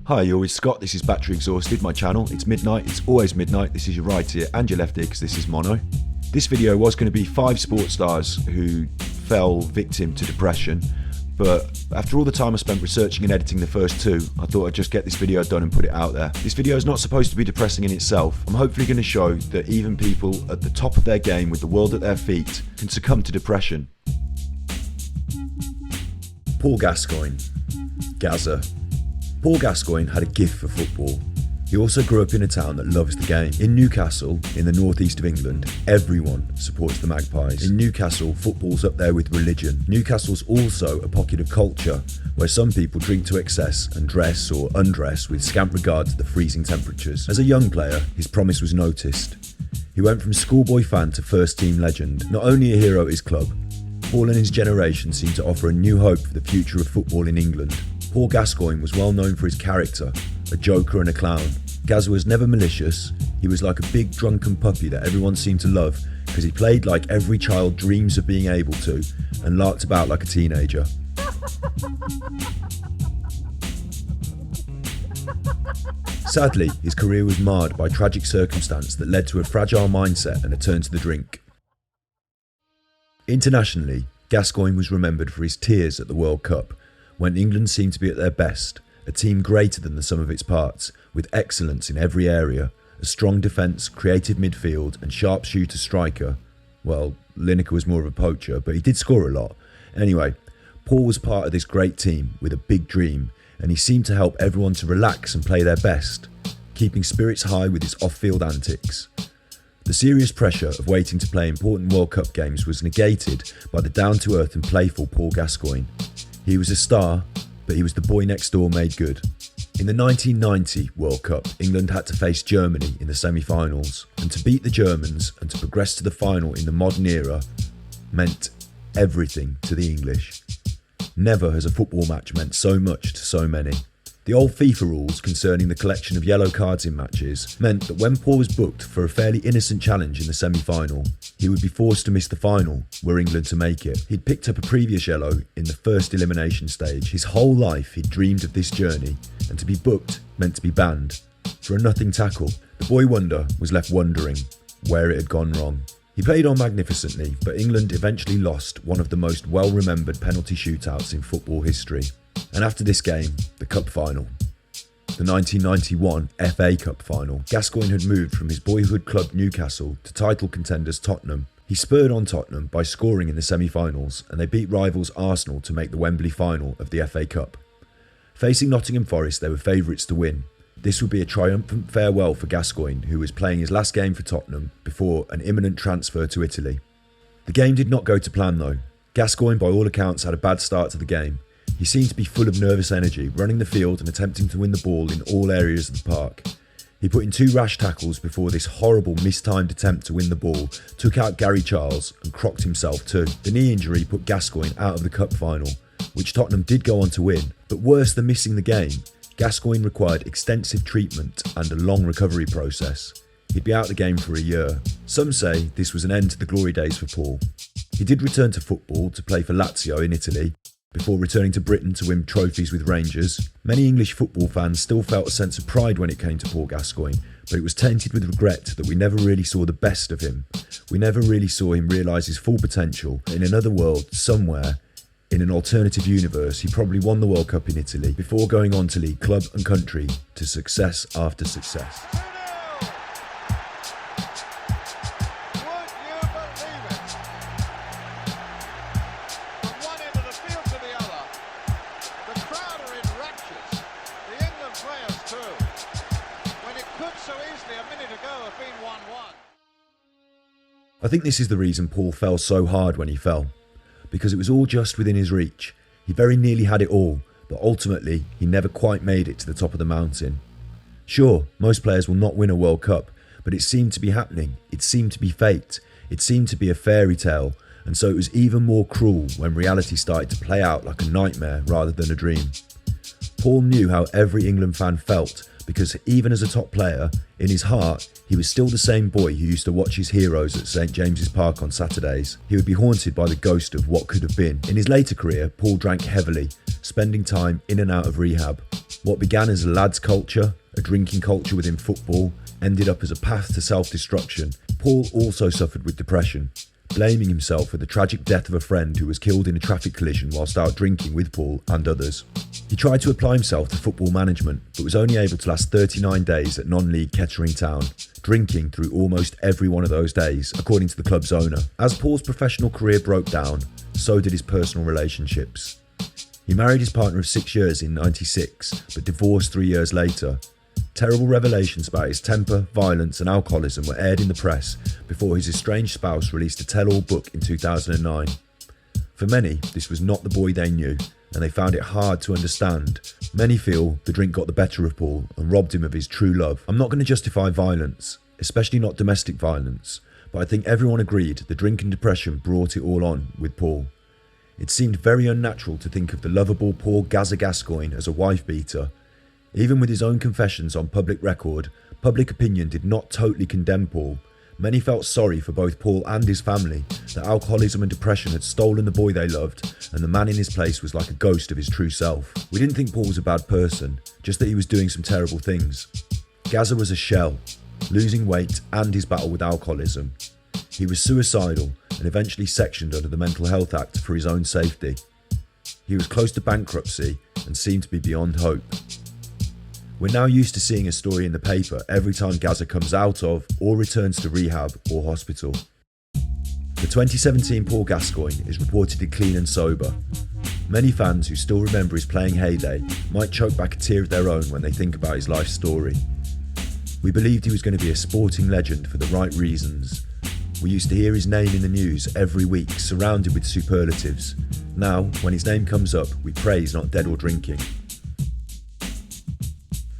Hi, you're with Scott. This is Battery Exhausted, my channel. It's midnight, it's always midnight. This is your right ear and your left ear because this is mono. This video was going to be 5 sports stars who fell victim to depression, but after all the time I spent researching and editing the first 2, I thought I'd just get this video done and put it out there. This video is not supposed to be depressing in itself. I'm hopefully going to show that even people at the top of their game with the world at their feet can succumb to depression. Paul Gascoigne, Gazza. Paul Gascoigne had a gift for football. He also grew up in a town that loves the game. In Newcastle, in the northeast of England, everyone supports the Magpies. In Newcastle, football's up there with religion. Newcastle's also a pocket of culture, where some people drink to excess and dress or undress with scant regard to the freezing temperatures. As a young player, his promise was noticed. He went from schoolboy fan to first team legend. Not only a hero at his club, Paul and his generation seemed to offer a new hope for the future of football in England. Paul Gascoigne was well known for his character, a joker and a clown. Gazza was never malicious. He was like a big drunken puppy that everyone seemed to love because he played like every child dreams of being able to and larked about like a teenager. Sadly, his career was marred by tragic circumstance that led to a fragile mindset and a turn to the drink. Internationally, Gascoigne was remembered for his tears at the World Cup, when England seemed to be at their best, a team greater than the sum of its parts, with excellence in every area, a strong defence, creative midfield and sharpshooter striker. Well, Lineker was more of a poacher, but he did score a lot. Anyway, Paul was part of this great team with a big dream, and he seemed to help everyone to relax and play their best, keeping spirits high with his off-field antics. The serious pressure of waiting to play important World Cup games was negated by the down-to-earth and playful Paul Gascoigne. He was a star, but he was the boy next door made good. In the 1990 World Cup, England had to face Germany in the semi-finals, and to beat the Germans and to progress to the final in the modern era meant everything to the English. Never has a football match meant so much to so many. The old FIFA rules concerning the collection of yellow cards in matches meant that when Paul was booked for a fairly innocent challenge in the semi-final, he would be forced to miss the final were England to make it. He'd picked up a previous yellow in the first elimination stage. His whole life he'd dreamed of this journey, and to be booked meant to be banned for a nothing tackle. The boy wonder was left wondering where it had gone wrong. He played on magnificently, but England eventually lost one of the most well-remembered penalty shootouts in football history. And after this game, the cup final, the 1991 FA Cup final, Gascoigne had moved from his boyhood club Newcastle to title contenders Tottenham. He spurred on Tottenham by scoring in the semi-finals, and they beat rivals Arsenal to make the Wembley final of the FA Cup. Facing Nottingham Forest, they were favourites to win. This would be a triumphant farewell for Gascoigne, who was playing his last game for Tottenham before an imminent transfer to Italy. The game did not go to plan though. Gascoigne by all accounts had a bad start to the game. He seemed to be full of nervous energy, running the field and attempting to win the ball in all areas of the park. He put in 2 rash tackles before this horrible mistimed attempt to win the ball, took out Gary Charles and crocked himself too. The knee injury put Gascoigne out of the cup final, which Tottenham did go on to win. But worse than missing the game, Gascoigne required extensive treatment and a long recovery process. He'd be out the game for a year. Some say this was an end to the glory days for Paul. He did return to football to play for Lazio in Italy, before returning to Britain to win trophies with Rangers. Many English football fans still felt a sense of pride when it came to Paul Gascoigne, but it was tainted with regret that we never really saw the best of him. We never really saw him realise his full potential. In another world, somewhere, in an alternative universe, he probably won the World Cup in Italy before going on to lead club and country to success after success. I think this is the reason Paul fell so hard when he fell, because it was all just within his reach. He very nearly had it all, but ultimately he never quite made it to the top of the mountain. Sure, most players will not win a World Cup, but it seemed to be happening. It seemed to be fate. It seemed to be a fairy tale, and so it was even more cruel when reality started to play out like a nightmare rather than a dream. Paul knew how every England fan felt, because even as a top player, in his heart, he was still the same boy who used to watch his heroes at St James's Park on Saturdays. He would be haunted by the ghost of what could have been. In his later career, Paul drank heavily, spending time in and out of rehab. What began as a lads culture, a drinking culture within football, ended up as a path to self-destruction. Paul also suffered with depression, blaming himself for the tragic death of a friend who was killed in a traffic collision whilst out drinking with Paul and others. He tried to apply himself to football management, but was only able to last 39 days at non-league Kettering Town, drinking through almost every one of those days, according to the club's owner. As Paul's professional career broke down, so did his personal relationships. He married his partner of 6 years in '96, but divorced 3 years later. Terrible revelations about his temper, violence and alcoholism were aired in the press before his estranged spouse released a tell-all book in 2009. For many, this was not the boy they knew, and they found it hard to understand. Many feel the drink got the better of Paul and robbed him of his true love. I'm not going to justify violence, especially not domestic violence, but I think everyone agreed the drink and depression brought it all on with Paul. It seemed very unnatural to think of the lovable Paul Gascoigne as a wife-beater. Even with his own confessions on public record, public opinion did not totally condemn Paul. Many felt sorry for both Paul and his family, that alcoholism and depression had stolen the boy they loved, and the man in his place was like a ghost of his true self. We didn't think Paul was a bad person, just that he was doing some terrible things. Gazza was a shell, losing weight and his battle with alcoholism. He was suicidal and eventually sectioned under the Mental Health Act for his own safety. He was close to bankruptcy and seemed to be beyond hope. We're now used to seeing a story in the paper every time Gazza comes out of or returns to rehab or hospital. The 2017 Paul Gascoigne is reportedly clean and sober. Many fans who still remember his playing heyday might choke back a tear of their own when they think about his life story. We believed he was going to be a sporting legend for the right reasons. We used to hear his name in the news every week, surrounded with superlatives. Now, when his name comes up, we pray he's not dead or drinking.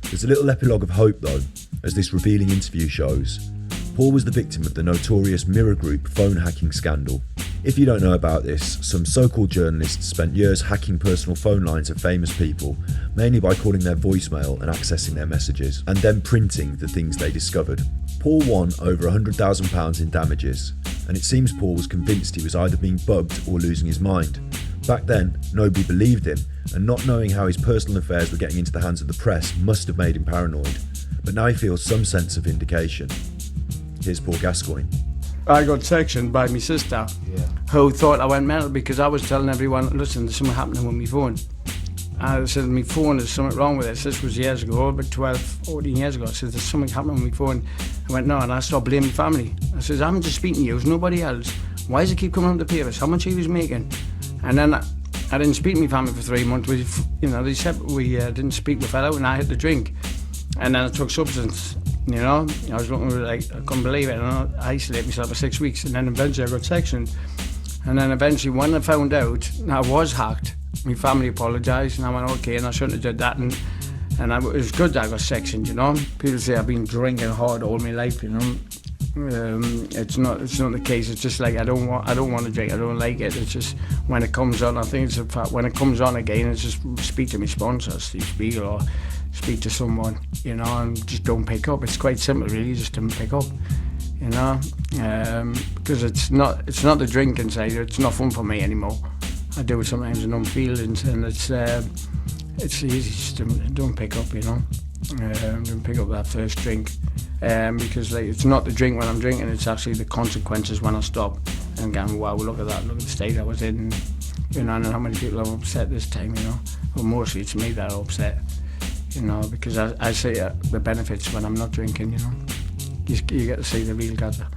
There's a little epilogue of hope though, as this revealing interview shows. Paul was the victim of the notorious Mirror Group phone hacking scandal. If you don't know about this, some so-called journalists spent years hacking personal phone lines of famous people, mainly by calling their voicemail and accessing their messages, and then printing the things they discovered. Paul won over £100,000 in damages, and it seems Paul was convinced he was either being bugged or losing his mind. Back then, nobody believed him, and not knowing how his personal affairs were getting into the hands of the press must have made him paranoid. But now he feels some sense of vindication. Here's Paul Gascoigne. I got sectioned by my sister, who thought I went mental because I was telling everyone, listen, there's something happening with my phone. I said, my phone, there's something wrong with it. This was years ago, about 12, 14 years ago. I said, there's something happening with my phone. I went, no, and I started blaming family. I said, I'm just speaking to you, it's nobody else. Why does it keep coming on the papers? How much he was making? And then I didn't speak to my family for 3 months. They said we didn't speak, we fell out and I had to drink. And then I took substance, I was looking like, I couldn't believe it. And I isolated myself for 6 weeks, and then eventually I got sectioned. And then eventually when I found out I was hacked, my family apologised and I went, okay, and I shouldn't have done that. And it was good that I got sectioned, People say I've been drinking hard all my life, It's not the case. It's just like I don't want to drink. I don't like it. It's just when it comes on. I think it's a fact. When it comes on again, it's just speak to my sponsor, Steve Spiegel, or speak to someone, and just don't pick up. It's quite simple, really. Just don't pick up, because it's not the drinking side. It's not fun for me anymore. I do it sometimes in feelings, and it's easy. Just don't pick up, Don't pick up that first drink. Because it's not the drink when I'm drinking, it's actually the consequences when I stop and going, wow, look at that, look at the state I was in, and how many people are upset this time, Well, mostly it's me that are upset, because I see the benefits when I'm not drinking, You get to see the real Gazza.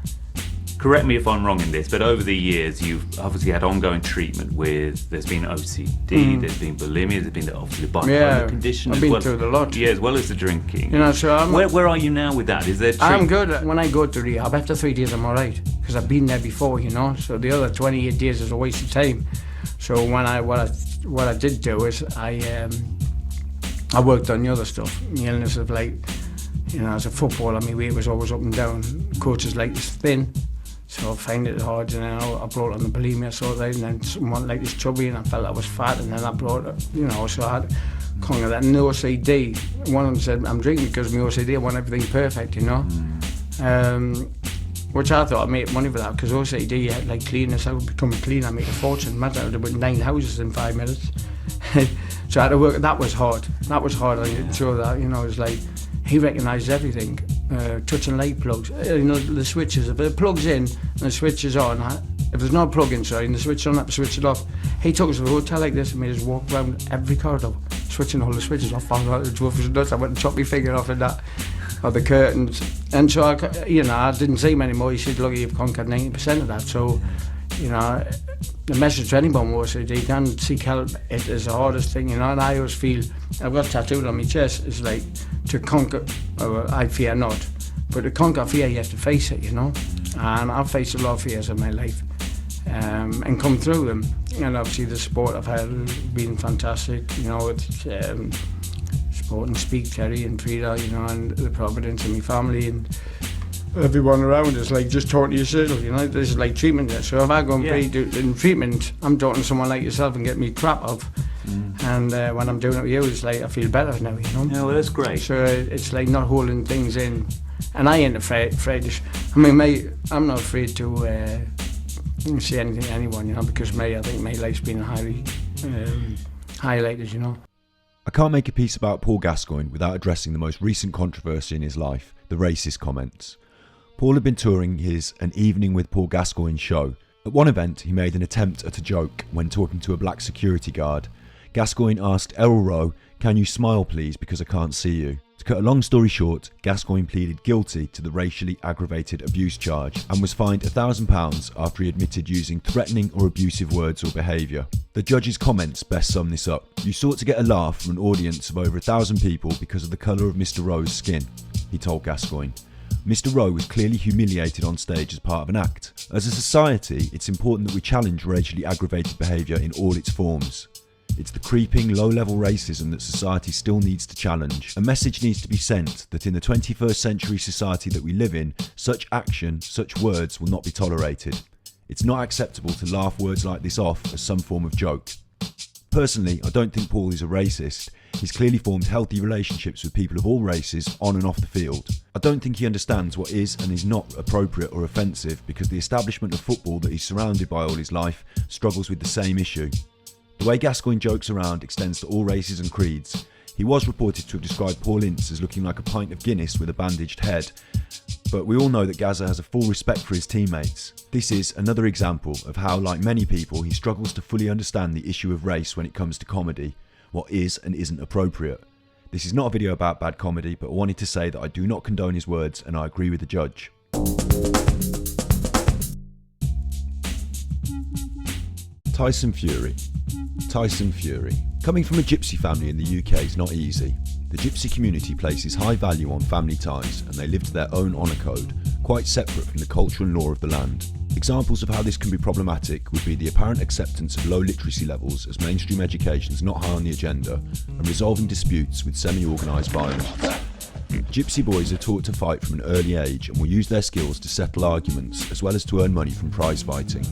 Correct me if I'm wrong in this, but over the years you've obviously had ongoing treatment there's been OCD, there's been bulimia, there's been obviously the bipolar condition. I've been through a lot. Yeah, as well as the drinking. So where are you now with that? Is there I'm good. When I go to rehab, after 3 days I'm alright, because I've been there before, So the other 28 days is a waste of time. So what I did do is I worked on the other stuff, the illness of as a footballer, my weight was always up and down. Coaches like this thin. So I find it hard, and then I brought on the bulimia sort of thing, and then someone like this chubby, and I felt I was fat, and then I brought it, so I had conquer that. And the OCD, one of them said, I'm drinking because of my OCD, I want everything perfect, Which I thought I'd make money for that, because OCD, like cleanness, I would become clean, I make a fortune. Imagine I would have put 9 houses in 5 minutes. So I had to work. That was hard. I didn't show that. You know, it was like he recognised everything. Touching light plugs. You know, the switches. If it plugs in and the switch is on, if there's no plug inside and the switch on, I have to switch it off. He took us to a hotel like this and made us walk around every corridor, switching all the switches off. I went and chopped my finger off in that, or the curtains. And so, I didn't see him anymore. He said, look, you've conquered 90% of that. So, you know, the message to anyone was that you can seek help. It is the hardest thing, you know, and I always feel, I've got tattooed on my chest, it's like to conquer, I fear not, but to conquer fear you have to face it, you know, and I've faced a lot of fears in my life and come through them, and obviously the support I've had has been fantastic, you know, it's supporting Speak, Terry and Frida, you know, and the Providence and my family and everyone around us, like just talking to yourself, you know, this is like treatment. So if I go and be in treatment, I'm talking to someone like yourself and get me crap off. And when I'm doing it with you, it's like I feel better now, you know. Yeah, well, that's great. So it's like not holding things in. And I ain't afraid I mean, I'm not afraid to say anything to anyone, you know, because I think my life's been highly highlighted, you know. I can't make a piece about Paul Gascoigne without addressing the most recent controversy in his life, the racist comments. Paul had been touring his An Evening with Paul Gascoigne show. At one event, he made an attempt at a joke when talking to a black security guard. Gascoigne asked Errol Rowe, "Can you smile please because I can't see you?" To cut a long story short, Gascoigne pleaded guilty to the racially aggravated abuse charge and was fined £1,000 after he admitted using threatening or abusive words or behaviour. The judge's comments best sum this up. "You sought to get a laugh from an audience of over 1,000 people because of the colour of Mr. Rowe's skin," he told Gascoigne. Mr. Rowe was clearly humiliated on stage as part of an act. As a society, it's important that we challenge racially aggravated behaviour in all its forms. It's the creeping, low-level racism that society still needs to challenge. A message needs to be sent that in the 21st century society that we live in, such action, such words will not be tolerated. It's not acceptable to laugh words like this off as some form of joke. Personally, I don't think Paul is a racist. He's clearly formed healthy relationships with people of all races on and off the field. I don't think he understands what is and is not appropriate or offensive because the establishment of football that he's surrounded by all his life struggles with the same issue. The way Gascoigne jokes around extends to all races and creeds. He was reported to have described Paul Ince as looking like a pint of Guinness with a bandaged head. But we all know that Gazza has a full respect for his teammates. This is another example of how, like many people, he struggles to fully understand the issue of race when it comes to comedy, what is and isn't appropriate. This is not a video about bad comedy, but I wanted to say that I do not condone his words and I agree with the judge. Tyson Fury. Tyson Fury. Coming from a gypsy family in the UK is not easy. The gypsy community places high value on family ties and they live to their own honour code, quite separate from the culture and law of the land. Examples of how this can be problematic would be the apparent acceptance of low literacy levels as mainstream education is not high on the agenda and resolving disputes with semi-organised violence. Gypsy boys are taught to fight from an early age and will use their skills to settle arguments as well as to earn money from prize fighting.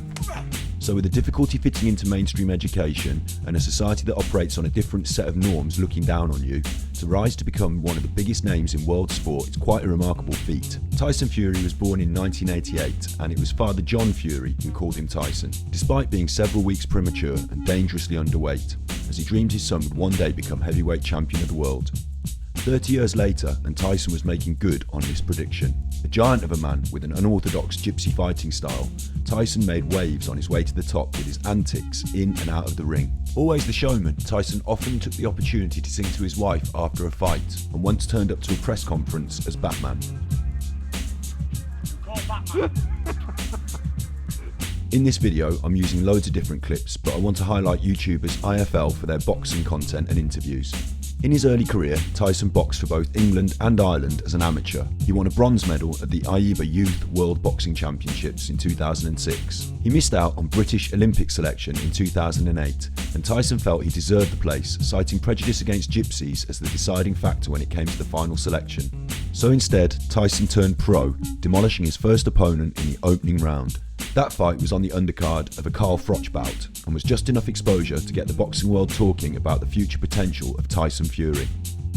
So with the difficulty fitting into mainstream education and a society that operates on a different set of norms looking down on you, to rise to become one of the biggest names in world sport is quite a remarkable feat. Tyson Fury was born in 1988 and it was father John Fury who called him Tyson, despite being several weeks premature and dangerously underweight, as he dreamed his son would one day become heavyweight champion of the world. 30 years later, and Tyson was making good on this prediction. A giant of a man with an unorthodox gypsy fighting style, Tyson made waves on his way to the top with his antics in and out of the ring. Always the showman, Tyson often took the opportunity to sing to his wife after a fight, and once turned up to a press conference as Batman. In this video, I'm using loads of different clips, but I want to highlight YouTubers IFL for their boxing content and interviews. In his early career, Tyson boxed for both England and Ireland as an amateur. He won a bronze medal at the IEBA Youth World Boxing Championships in 2006. He missed out on British Olympic selection in 2008, and Tyson felt he deserved the place, citing prejudice against gypsies as the deciding factor when it came to the final selection. So instead, Tyson turned pro, demolishing his first opponent in the opening round. That fight was on the undercard of a Carl Froch bout and was just enough exposure to get the boxing world talking about the future potential of Tyson Fury.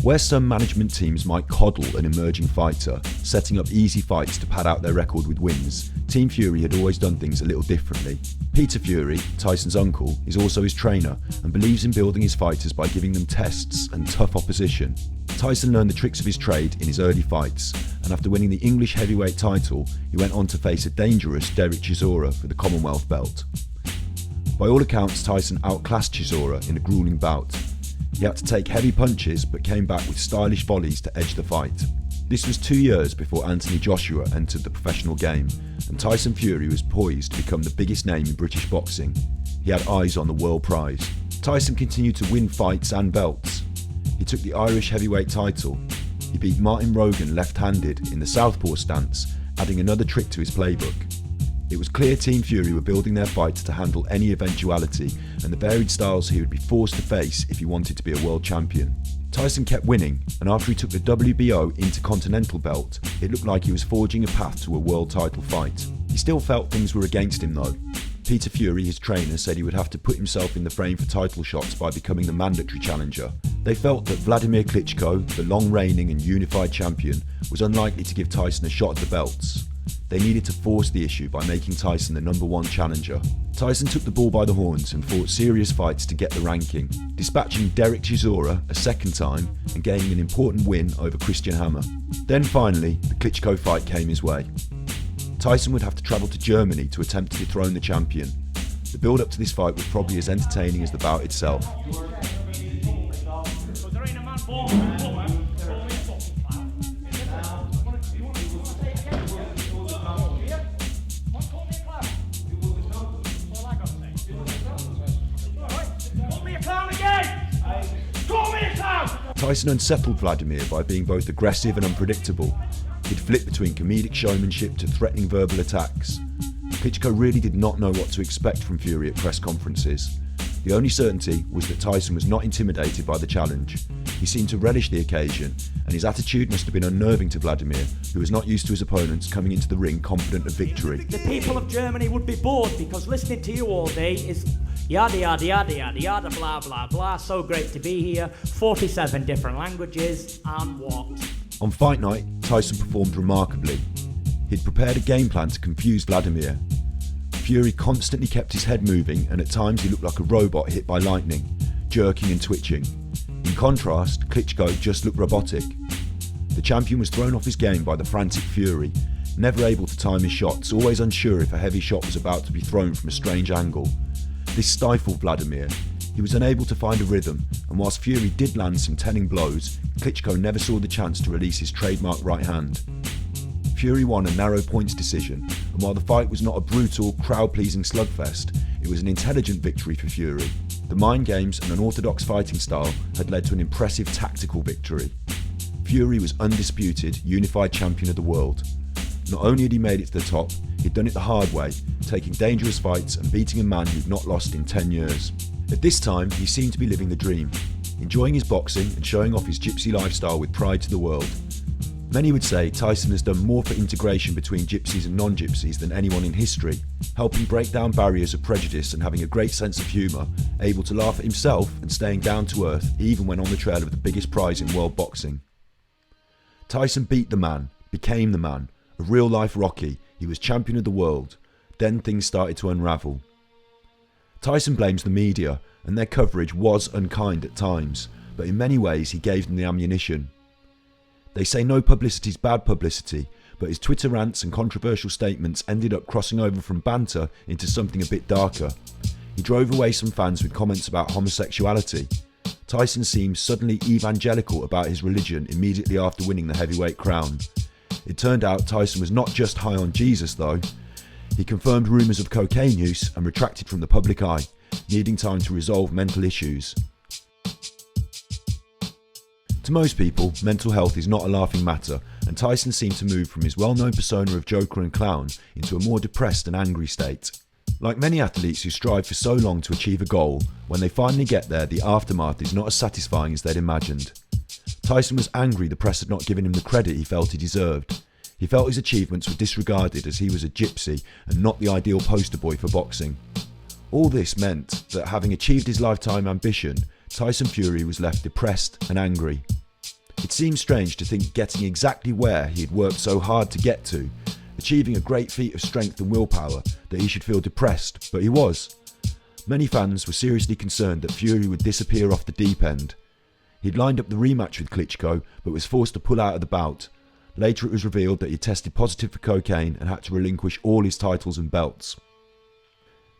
Where some management teams might coddle an emerging fighter, setting up easy fights to pad out their record with wins, Team Fury had always done things a little differently. Peter Fury, Tyson's uncle, is also his trainer and believes in building his fighters by giving them tests and tough opposition. Tyson learned the tricks of his trade in his early fights, and after winning the English heavyweight title, he went on to face a dangerous Derek Chisora for the Commonwealth belt. By all accounts, Tyson outclassed Chisora in a grueling bout. He had to take heavy punches but came back with stylish volleys to edge the fight. This was 2 years before Anthony Joshua entered the professional game, and Tyson Fury was poised to become the biggest name in British boxing. He had eyes on the world prize. Tyson continued to win fights and belts. He took the Irish heavyweight title. He beat Martin Rogan left-handed in the southpaw stance, adding another trick to his playbook. It was clear Team Fury were building their fights to handle any eventuality and the varied styles he would be forced to face if he wanted to be a world champion. Tyson kept winning, and after he took the WBO Intercontinental belt, it looked like he was forging a path to a world title fight. He still felt things were against him though. Peter Fury, his trainer, said he would have to put himself in the frame for title shots by becoming the mandatory challenger. They felt that Vladimir Klitschko, the long-reigning and unified champion, was unlikely to give Tyson a shot at the belts. They needed to force the issue by making Tyson the #1 challenger. Tyson took the bull by the horns and fought serious fights to get the ranking, dispatching Derek Chisora a second time and gaining an important win over Christian Hammer. Then finally, the Klitschko fight came his way. Tyson would have to travel to Germany to attempt to dethrone the champion. The build-up to this fight was probably as entertaining as the bout itself. Tyson unsettled Vladimir by being both aggressive and unpredictable. He'd flip between comedic showmanship to threatening verbal attacks. Klitschko really did not know what to expect from Fury at press conferences. The only certainty was that Tyson was not intimidated by the challenge. He seemed to relish the occasion, and his attitude must have been unnerving to Vladimir, who was not used to his opponents coming into the ring confident of victory. The people of Germany would be bored because listening to you all day is yada yada yada yada yada blah blah blah. So great to be here. 47 different languages and what? On fight night, Tyson performed remarkably. He'd prepared a game plan to confuse Vladimir. Fury constantly kept his head moving, and at times he looked like a robot hit by lightning, jerking and twitching. In contrast, Klitschko just looked robotic. The champion was thrown off his game by the frantic Fury, never able to time his shots, always unsure if a heavy shot was about to be thrown from a strange angle. This stifled Vladimir. He was unable to find a rhythm, and whilst Fury did land some telling blows, Klitschko never saw the chance to release his trademark right hand. Fury won a narrow points decision, and while the fight was not a brutal, crowd-pleasing slugfest, it was an intelligent victory for Fury. The mind games and unorthodox fighting style had led to an impressive tactical victory. Fury was undisputed, unified champion of the world. Not only had he made it to the top, he'd done it the hard way, taking dangerous fights and beating a man who'd not lost in 10 years. At this time, he seemed to be living the dream, enjoying his boxing and showing off his gypsy lifestyle with pride to the world. Many would say Tyson has done more for integration between gypsies and non-gypsies than anyone in history, helping break down barriers of prejudice and having a great sense of humour, able to laugh at himself and staying down to earth even when on the trail of the biggest prize in world boxing. Tyson beat the man, became the man, a real-life Rocky. He was champion of the world. Then things started to unravel. Tyson blames the media, and their coverage was unkind at times, but in many ways he gave them the ammunition. They say no publicity is bad publicity, but his Twitter rants and controversial statements ended up crossing over from banter into something a bit darker. He drove away some fans with comments about homosexuality. Tyson seemed suddenly evangelical about his religion immediately after winning the heavyweight crown. It turned out Tyson was not just high on Jesus though. He confirmed rumours of cocaine use and retracted from the public eye, needing time to resolve mental issues. To most people, mental health is not a laughing matter, and Tyson seemed to move from his well-known persona of joker and clown into a more depressed and angry state. Like many athletes who strive for so long to achieve a goal, when they finally get there, the aftermath is not as satisfying as they'd imagined. Tyson was angry the press had not given him the credit he felt he deserved. He felt his achievements were disregarded as he was a gypsy and not the ideal poster boy for boxing. All this meant that, having achieved his lifetime ambition, Tyson Fury was left depressed and angry. It seemed strange to think getting exactly where he had worked so hard to get to, achieving a great feat of strength and willpower, that he should feel depressed, but he was. Many fans were seriously concerned that Fury would disappear off the deep end. He'd lined up the rematch with Klitschko, but was forced to pull out of the bout. Later it was revealed that he tested positive for cocaine and had to relinquish all his titles and belts.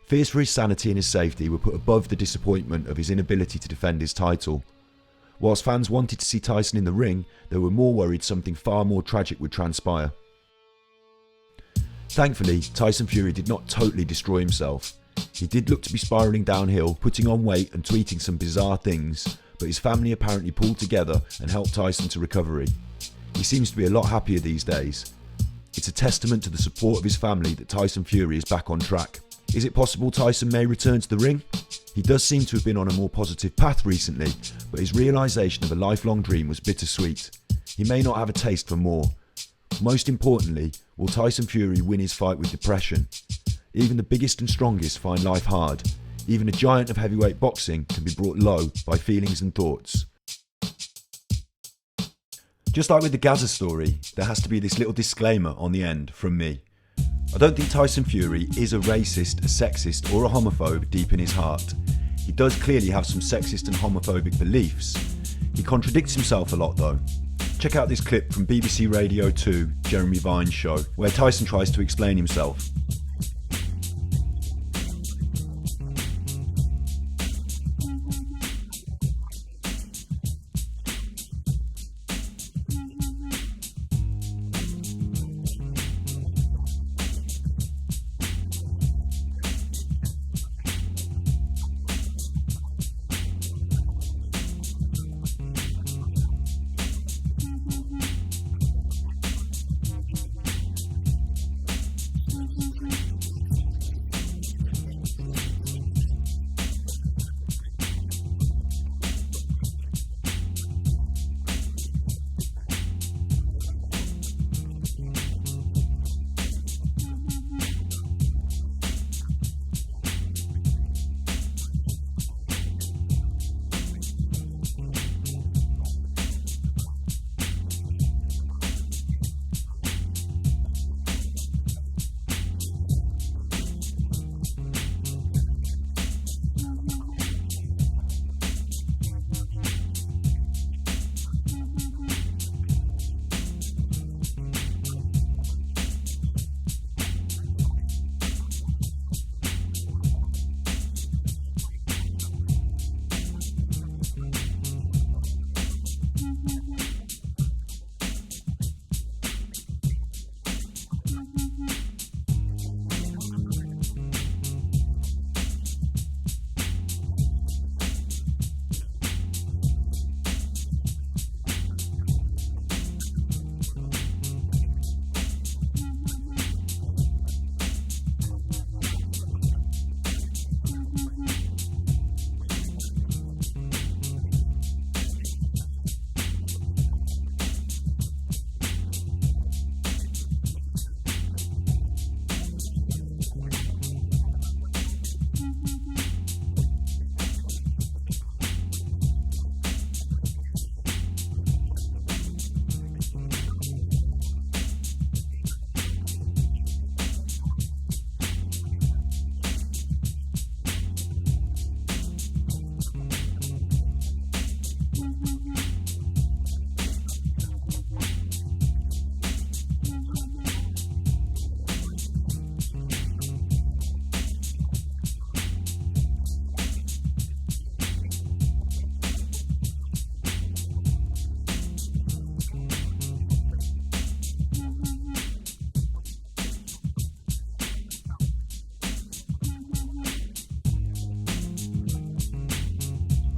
Fears for his sanity and his safety were put above the disappointment of his inability to defend his title. Whilst fans wanted to see Tyson in the ring, they were more worried something far more tragic would transpire. Thankfully, Tyson Fury did not totally destroy himself. He did look to be spiralling downhill, putting on weight and tweeting some bizarre things, but his family apparently pulled together and helped Tyson to recovery. He seems to be a lot happier these days. It's a testament to the support of his family that Tyson Fury is back on track. Is it possible Tyson may return to the ring? He does seem to have been on a more positive path recently, but his realisation of a lifelong dream was bittersweet. He may not have a taste for more. Most importantly, will Tyson Fury win his fight with depression? Even the biggest and strongest find life hard. Even a giant of heavyweight boxing can be brought low by feelings and thoughts. Just like with the Gazza story, there has to be this little disclaimer on the end from me. I don't think Tyson Fury is a racist, a sexist or a homophobe deep in his heart. He does clearly have some sexist and homophobic beliefs. He contradicts himself a lot though. Check out this clip from BBC Radio 2, Jeremy Vine's show, where Tyson tries to explain himself.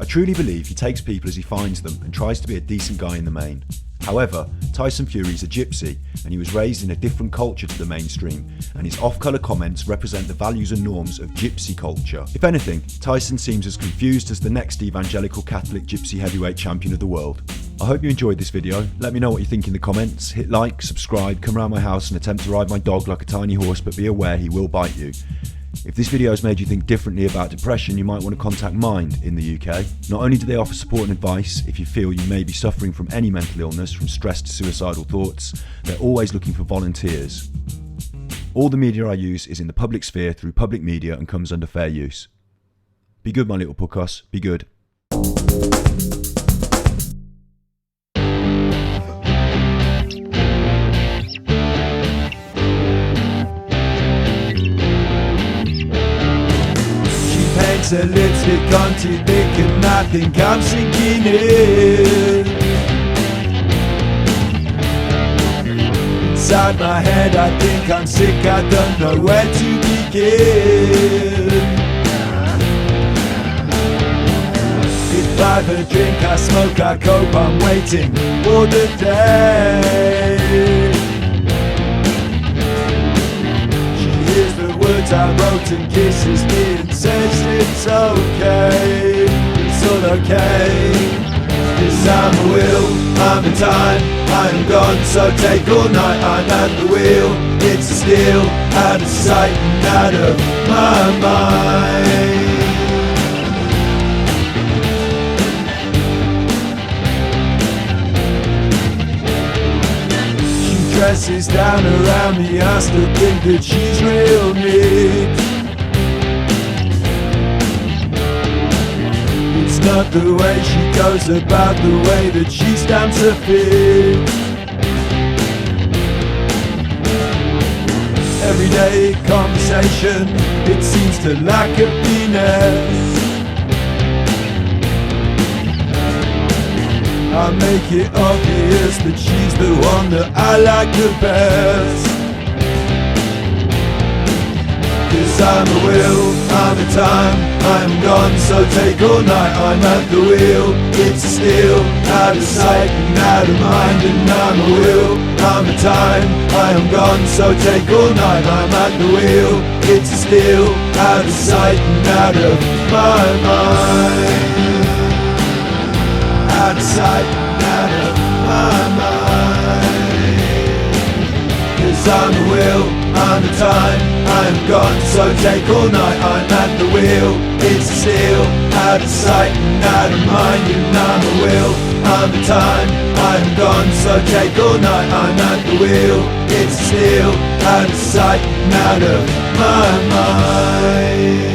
I truly believe he takes people as he finds them and tries to be a decent guy in the main. However, Tyson Fury is a gypsy and he was raised in a different culture to the mainstream, and his off-colour comments represent the values and norms of gypsy culture. If anything, Tyson seems as confused as the next evangelical Catholic gypsy heavyweight champion of the world. I hope you enjoyed this video. Let me know what you think in the comments. Hit like, subscribe, come around my house and attempt to ride my dog like a tiny horse, but be aware he will bite you. If this video has made you think differently about depression, you might want to contact Mind in the UK. Not only do they offer support and advice if you feel you may be suffering from any mental illness, from stress to suicidal thoughts, they're always looking for volunteers. All the media I use is in the public sphere through public media and comes under fair use. Be good, my little Pukkos. Be good. Paints her lipstick on too thick and I think I'm sinking in. Inside my head I think I'm sick, I don't know where to begin. If I have a drink, I smoke, I cope, I'm waiting for the day. Words I wrote and kisses me and says it's okay, it's all okay. 'Cause I'm a will, I'm in time, I'm gone, so take all night. I'm at the wheel, it's a steal, out of sight and out of my mind. Dresses down around me, I still think that she's real neat. It's not the way she goes about, the way that she stamps her feet. Everyday conversation, it seems to lack a finesse. I make it obvious that she's the one that I like the best. 'Cause I'm a will, I'm a time, I'm gone, so take all night. I'm at the wheel, it's a steal, out of sight and out of mind. And I'm a will, I'm a time, I am gone, so take all night. I'm at the wheel, it's a steal, out of sight and out of my mind. Out of sight, out of my mind. 'Cause I'm the will, I'm the time, I'm gone, so take all night. I'm at the wheel, it's a steal, out of sight and out of mind. And I'm the will, I'm the time, I'm gone, so take all night. I'm at the wheel, it's a steal, out of sight and out of my mind.